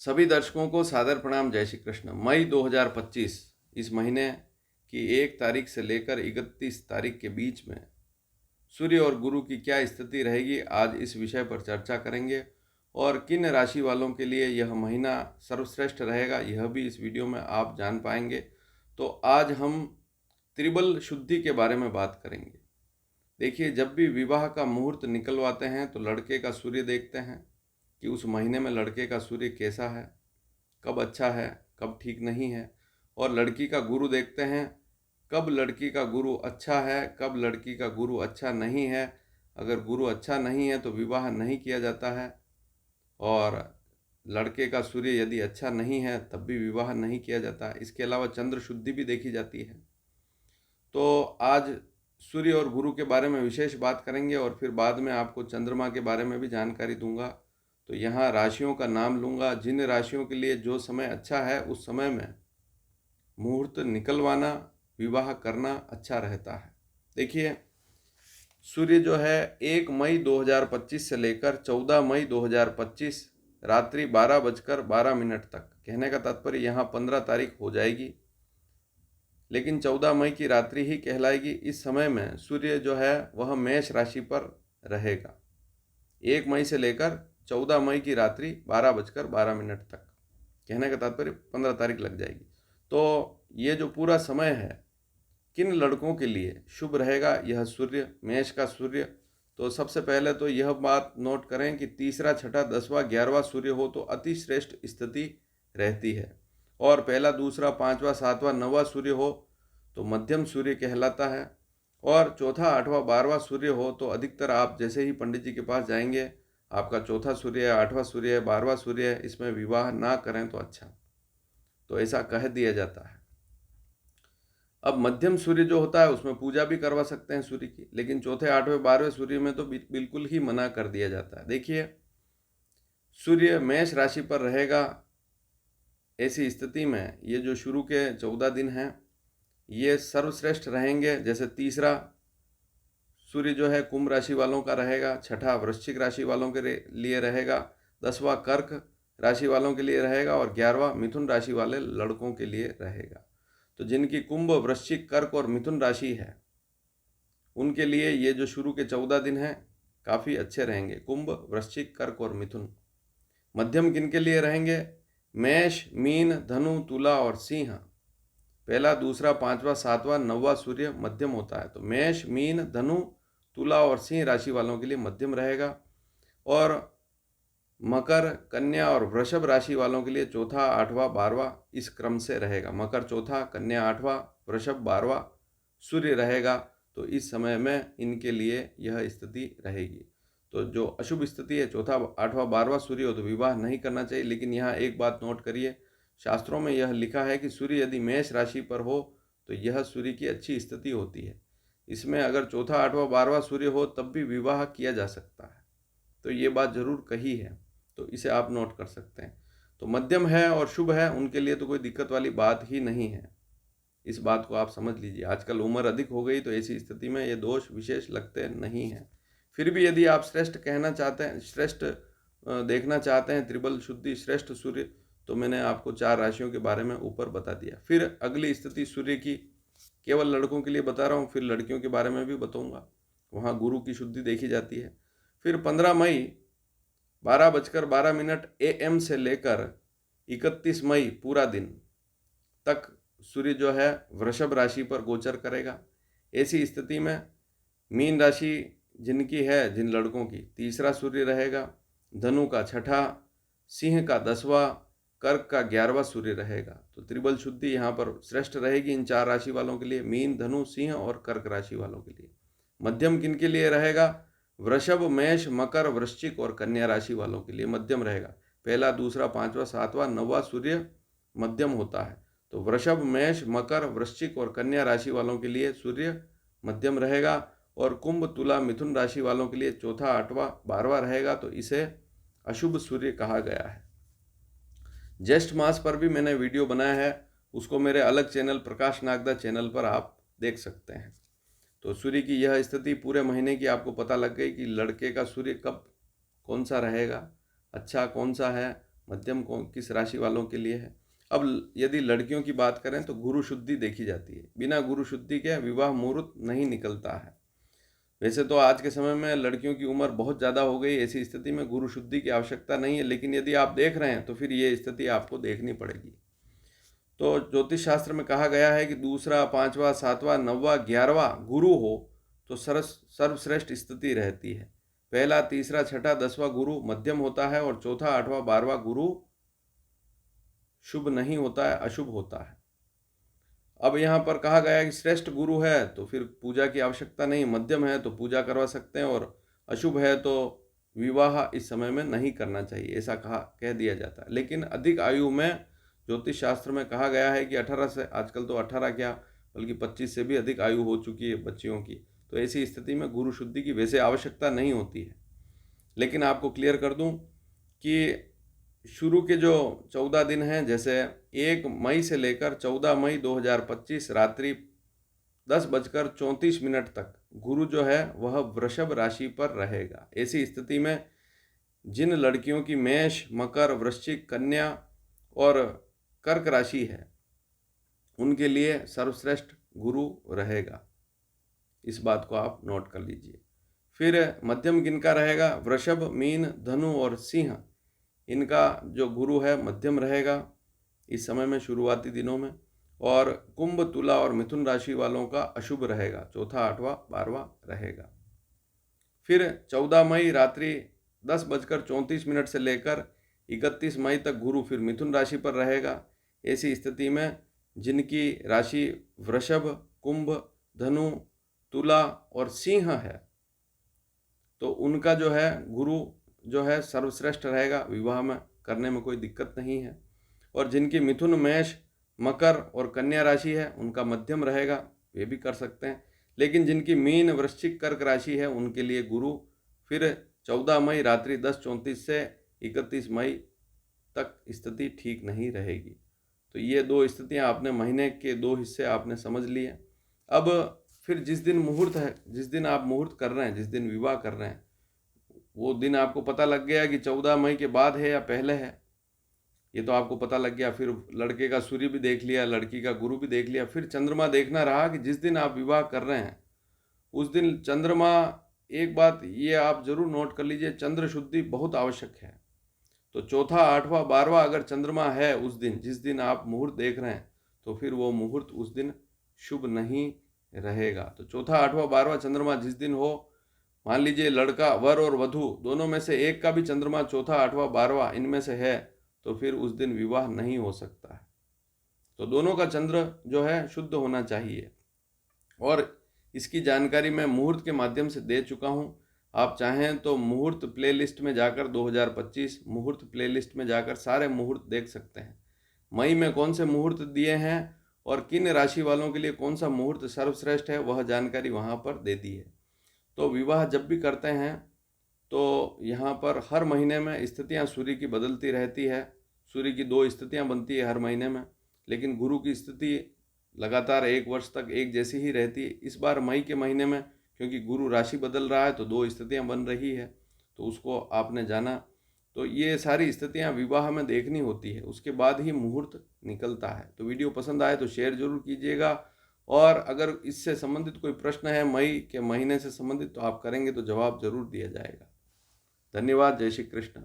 सभी दर्शकों को सादर प्रणाम। जय श्री कृष्ण। मई 2025 इस महीने की 1 तारीख से लेकर 31 तारीख के बीच में सूर्य और गुरु की क्या स्थिति रहेगी, आज इस विषय पर चर्चा करेंगे। और किन राशि वालों के लिए यह महीना सर्वश्रेष्ठ रहेगा, यह भी इस वीडियो में आप जान पाएंगे। तो आज हम त्रिबल शुद्धि के बारे में बात करेंगे। देखिए, जब भी विवाह का मुहूर्त निकलवाते हैं तो लड़के का सूर्य देखते हैं कि उस महीने में लड़के का सूर्य कैसा है, कब अच्छा है, कब ठीक नहीं है। और लड़की का गुरु देखते हैं, कब लड़की का गुरु अच्छा है, कब लड़की का गुरु अच्छा नहीं है। अगर गुरु अच्छा नहीं है तो विवाह नहीं किया जाता है, और लड़के का सूर्य यदि अच्छा नहीं है तब भी विवाह नहीं किया जाता। इसके अलावा चंद्र शुद्धि भी देखी जाती है। तो आज सूर्य और गुरु के बारे में विशेष बात करेंगे और फिर बाद में आपको चंद्रमा के बारे में भी जानकारी दूंगा। तो यहाँ राशियों का नाम लूँगा, जिन राशियों के लिए जो समय अच्छा है उस समय में मुहूर्त निकलवाना, विवाह करना अच्छा रहता है। देखिए, सूर्य जो है 1 मई 2025 से लेकर 14 मई 2025 रात्रि 12:12 तक, कहने का तात्पर्य यहाँ 15 तारीख हो जाएगी, लेकिन 14 मई की रात्रि ही कहलाएगी। इस समय में सूर्य जो है वह मेष राशि पर रहेगा 1 मई से लेकर 14 मई की रात्रि 12:12 तक, कहने का तात्पर्य 15 तारीख लग जाएगी। तो ये जो पूरा समय है किन लड़कों के लिए शुभ रहेगा, यह सूर्य, मेष का सूर्य। तो सबसे पहले तो यह बात नोट करें कि तीसरा, छठा, 10वां, 11वां सूर्य हो तो अति श्रेष्ठ स्थिति रहती है। और पहला, दूसरा, 5वां, 7वां, 9वां सूर्य हो तो मध्यम सूर्य कहलाता है। और चौथा, 8वां, 12वां सूर्य हो तो अधिकतर आप जैसे ही पंडित जी के पास जाएंगे, आपका चौथा सूर्य है, 8वां सूर्य है, 12वां सूर्य है, इसमें विवाह ना करें तो अच्छा, तो ऐसा कह दिया जाता है। अब मध्यम सूर्य जो होता है उसमें पूजा भी करवा सकते हैं सूर्य की, लेकिन चौथे, 8वें, 12वें सूर्य में तो बिल्कुल ही मना कर दिया जाता है। देखिए, सूर्य मेष राशि पर रहेगा, ऐसी स्थिति में ये जो शुरू के 14 दिन हैं ये सर्वश्रेष्ठ रहेंगे। जैसे तीसरा सूर्य जो है कुंभ राशि वालों का रहेगा, छठा वृश्चिक राशि वालों के लिए रहेगा, 10वां कर्क राशि वालों के लिए रहेगा, और 11वां मिथुन राशि वाले लड़कों के लिए रहेगा। तो जिनकी कुंभ, वृश्चिक, कर्क और मिथुन राशि है उनके लिए ये जो शुरू के 14 दिन हैं काफ़ी अच्छे रहेंगे, कुंभ, वृश्चिक, कर्क और मिथुन। मध्यम किन के लिए रहेंगे? मेष, मीन, धनु, तुला और सिंह। पहला, दूसरा, 5वां, 7वां, 9वां सूर्य मध्यम होता है। तो मेष, मीन, धनु, तुला और सिंह राशि वालों के लिए मध्यम रहेगा। और मकर, कन्या और वृषभ राशि वालों के लिए चौथा, 8वां, 12वां इस क्रम से रहेगा। मकर चौथा, कन्या 8वां, वृषभ 12वां सूर्य रहेगा। तो इस समय में इनके लिए यह स्थिति रहेगी। तो जो अशुभ स्थिति है, चौथा, 8वां, 12वां सूर्य हो तो विवाह नहीं करना चाहिए। लेकिन यहाँ एक बात नोट करिए, शास्त्रों में यह लिखा है कि सूर्य यदि मेष राशि पर हो तो यह सूर्य की अच्छी स्थिति होती है। इसमें अगर चौथा, 8वां, 12वां सूर्य हो तब भी विवाह किया जा सकता है। तो ये बात जरूर कही है, तो इसे आप नोट कर सकते हैं। तो मध्यम है और शुभ है, उनके लिए तो कोई दिक्कत वाली बात ही नहीं है। इस बात को आप समझ लीजिए। आजकल उम्र अधिक हो गई तो ऐसी स्थिति में ये दोष विशेष लगते नहीं हैं। फिर भी यदि आप श्रेष्ठ कहना चाहते हैं, श्रेष्ठ देखना चाहते हैं, त्रिबल शुद्धि, श्रेष्ठ सूर्य, तो मैंने आपको 4 राशियों के बारे में ऊपर बता दिया। फिर अगली स्थिति सूर्य की केवल लड़कों के लिए बता रहा हूँ, फिर लड़कियों के बारे में भी बताऊँगा, वहाँ गुरु की शुद्धि देखी जाती है। फिर 15 मई 12:12 AM से लेकर 31 मई पूरा दिन तक सूर्य जो है वृषभ राशि पर गोचर करेगा। ऐसी स्थिति में मीन राशि जिनकी है, जिन लड़कों की, तीसरा सूर्य रहेगा, धनु का छठा, सिंह का 10वां, कर्क का 11वां सूर्य रहेगा। तो त्रिबल शुद्धि यहाँ पर श्रेष्ठ रहेगी इन 4 राशि वालों के लिए, मीन, धनु, सिंह और कर्क राशि वालों के लिए। मध्यम किन के लिए रहेगा? वृषभ, मेष, मकर, वृश्चिक और कन्या राशि वालों के लिए मध्यम रहेगा। पहला, दूसरा, 5वां, 7वां, 9वां सूर्य मध्यम होता है। तो वृषभ, मेष, मकर, वृश्चिक और कन्या राशि वालों के लिए सूर्य मध्यम रहेगा। और कुंभ, तुला, मिथुन राशि वालों के लिए चौथा, 8वां, 12वां रहेगा। तो इसे अशुभ सूर्य कहा गया है। ज्येष्ठ मास पर भी मैंने वीडियो बनाया है, उसको मेरे अलग चैनल प्रकाश नागदा चैनल पर आप देख सकते हैं। तो सूर्य की यह स्थिति पूरे महीने की आपको पता लग गई कि लड़के का सूर्य कब कौन सा रहेगा, अच्छा कौन सा है, मध्यम कौन किस राशि वालों के लिए है। अब यदि लड़कियों की बात करें तो गुरु शुद्धि देखी जाती है, बिना गुरु शुद्धि के विवाह मुहूर्त नहीं निकलता है। वैसे तो आज के समय में लड़कियों की उम्र बहुत ज़्यादा हो गई, ऐसी स्थिति में गुरु शुद्धि की आवश्यकता नहीं है, लेकिन यदि आप देख रहे हैं तो फिर ये स्थिति आपको देखनी पड़ेगी। तो ज्योतिष शास्त्र में कहा गया है कि दूसरा, पांचवा, सातवां, नौवां, 11वां गुरु हो तो सर्वश्रेष्ठ स्थिति रहती है। पहला, तीसरा, छठा, 10वां गुरु मध्यम होता है और चौथा, 8वां, 12वां गुरु शुभ नहीं होता है, अशुभ होता है। अब यहाँ पर कहा गया है कि श्रेष्ठ गुरु है तो फिर पूजा की आवश्यकता नहीं, मध्यम है तो पूजा करवा सकते हैं, और अशुभ है तो विवाह इस समय में नहीं करना चाहिए, ऐसा कह दिया जाता है। लेकिन अधिक आयु में ज्योतिष शास्त्र में कहा गया है कि 18 से, आजकल तो 18 क्या बल्कि 25 से भी अधिक आयु हो चुकी है बच्चियों की, तो ऐसी स्थिति में गुरु शुद्धि की वैसे आवश्यकता नहीं होती है। लेकिन आपको क्लियर कर दूं कि शुरू के जो 14 दिन हैं, जैसे 1 मई से लेकर 14 मई 2025 रात्रि 10:34 तक गुरु जो है वह वृषभ राशि पर रहेगा। ऐसी स्थिति में जिन लड़कियों की मेष, मकर, वृश्चिक, कन्या और कर्क राशि है उनके लिए सर्वश्रेष्ठ गुरु रहेगा, इस बात को आप नोट कर लीजिए। फिर मध्यम किनका रहेगा? वृषभ, मीन, धनु और सिंह, इनका जो गुरु है मध्यम रहेगा इस समय में, शुरुआती दिनों में। और कुंभ, तुला और मिथुन राशि वालों का अशुभ रहेगा, चौथा, 8वां, 12वां रहेगा। फिर 14 मई रात्रि 10:34 से लेकर 31 मई तक गुरु फिर मिथुन राशि पर रहेगा। ऐसी स्थिति में जिनकी राशि वृषभ, कुंभ, धनु, तुला और सिंह है तो उनका जो है गुरु जो है सर्वश्रेष्ठ रहेगा, विवाह में करने में कोई दिक्कत नहीं है। और जिनकी मिथुन, मेष, मकर और कन्या राशि है उनका मध्यम रहेगा, वे भी कर सकते हैं। लेकिन जिनकी मीन, वृश्चिक, कर्क राशि है उनके लिए गुरु फिर 14 मई रात्रि 10:34 से 31 मई तक स्थिति ठीक नहीं रहेगी। तो ये 2 स्थितियाँ आपने महीने के 2 हिस्से आपने समझ लिए। अब फिर जिस दिन मुहूर्त है, जिस दिन आप मुहूर्त कर रहे हैं, जिस दिन विवाह कर रहे हैं, वो दिन आपको पता लग गया कि 14 मई के बाद है या पहले है, ये तो आपको पता लग गया। फिर लड़के का सूर्य भी देख लिया, लड़की का गुरु भी देख लिया। फिर चंद्रमा देखना रहा कि जिस दिन आप विवाह कर रहे हैं उस दिन चंद्रमा, एक बात ये आप जरूर नोट कर लीजिए, चंद्र शुद्धि बहुत आवश्यक है। तो चौथा, 8वां, 12वां अगर चंद्रमा है उस दिन, जिस दिन आप मुहूर्त देख रहे हैं, तो फिर वो मुहूर्त उस दिन शुभ नहीं रहेगा। तो चौथा, 8वां, 12वां चंद्रमा जिस दिन हो, मान लीजिए लड़का, वर और वधू दोनों में से एक का भी चंद्रमा चौथा, 8वां, 12वां इनमें से है तो फिर उस दिन विवाह नहीं हो सकता है। तो दोनों का चंद्र जो है शुद्ध होना चाहिए। और इसकी जानकारी मैं मुहूर्त के माध्यम से दे चुका हूँ। आप चाहें तो मुहूर्त प्लेलिस्ट में जाकर 2025 मुहूर्त प्लेलिस्ट में जाकर सारे मुहूर्त देख सकते हैं। मई में कौन से मुहूर्त दिए हैं और किन राशि वालों के लिए कौन सा मुहूर्त सर्वश्रेष्ठ है, वह जानकारी वहाँ पर दे दी है। तो विवाह जब भी करते हैं तो यहाँ पर हर महीने में स्थितियाँ सूर्य की बदलती रहती है। सूर्य की 2 स्थितियाँ बनती है हर महीने में, लेकिन गुरु की स्थिति लगातार 1 वर्ष तक एक जैसी ही रहती है। इस बार मई के महीने में क्योंकि गुरु राशि बदल रहा है तो 2 स्थितियाँ बन रही है, तो उसको आपने जाना। तो ये सारी स्थितियाँ विवाह में देखनी होती है, उसके बाद ही मुहूर्त निकलता है। तो वीडियो पसंद आए तो शेयर जरूर कीजिएगा, और अगर इससे संबंधित कोई प्रश्न है मई के महीने से संबंधित तो आप करेंगे तो जवाब जरूर दिया जाएगा। धन्यवाद। जय श्री कृष्ण।